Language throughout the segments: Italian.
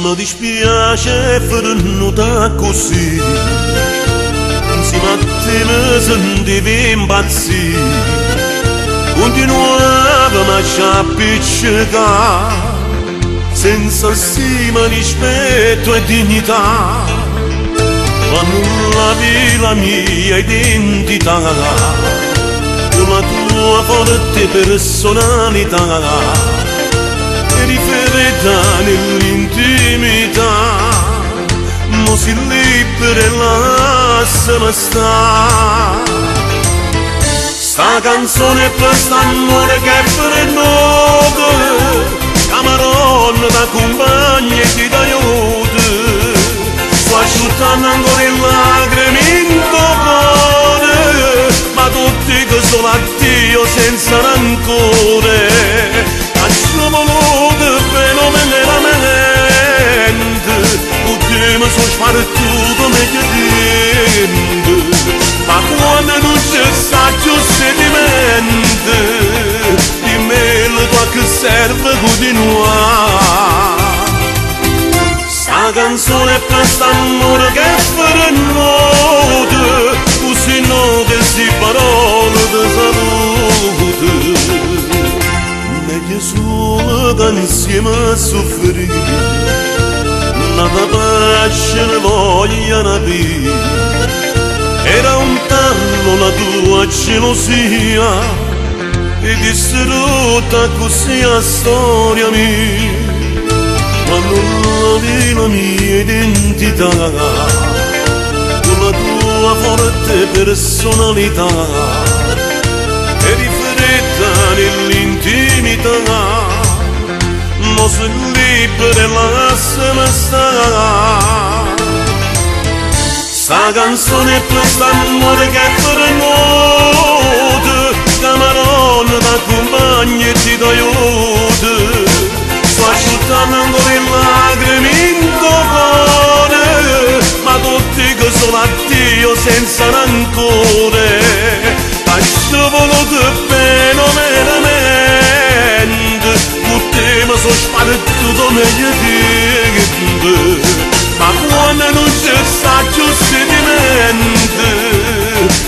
Mi dispiace fernuta così, insieme a te mi sentivo impazzire, continuavo a ci appiccicare, senza stima, rispetto e dignità, ma non lavi la mia identità, con la tua forte personalità. Riferita nell'intimità, mo si libera e lasciami sta. Sta canzone è per st'amore che è per noi, camarone da compagni e ti d'aiuto, sto asciuttando ancora le lacrime in tuo cuore, ma tutti che sono a Dio senza rancore. Lascio voluto fenomenalmente, perché mi sono spartuto meglio tempo, ma quando non c'è saggio sentimento, di me la tua che serve continuare. Sta canzone è per st'amore che è per noi, così non che si parole di salute. Meglio solo che insieme a soffrire, nata pace ne voglia napire. Era un tanto la tua gelosia e distrutta così a storia mia, ma non lavi la mia identità, con la tua forte personalità. Eri fredda nell'intimità, mo si libera e lasciami stare. Sta canzone è per st'amore che è per noi, camarone da compagni e ti d'aiuto, sto asciuttando ancora le lacrime in tuo cuore, ma tutti che sono a Dio senza rancore. Lascio voluto fenomenalmente, con te mi sono spartuto meglio tempo, ma quando non c'è saggio sentimento,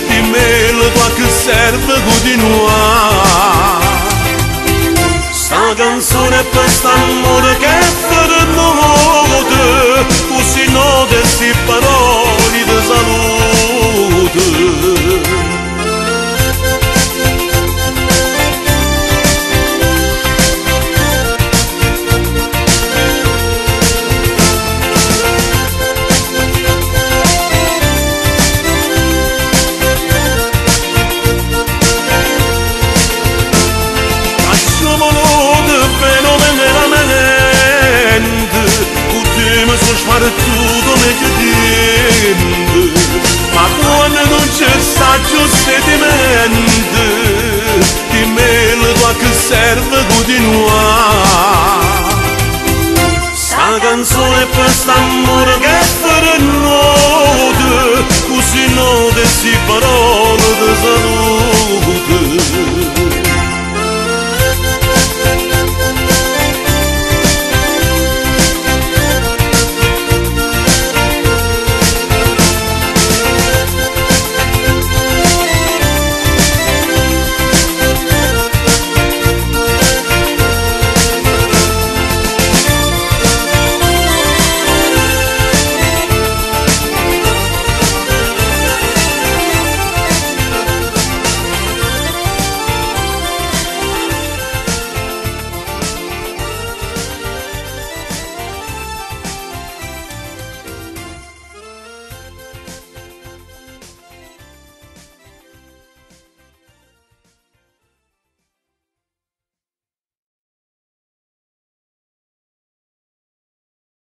di me la tua che serve continuare. Sta canzone è per st'amore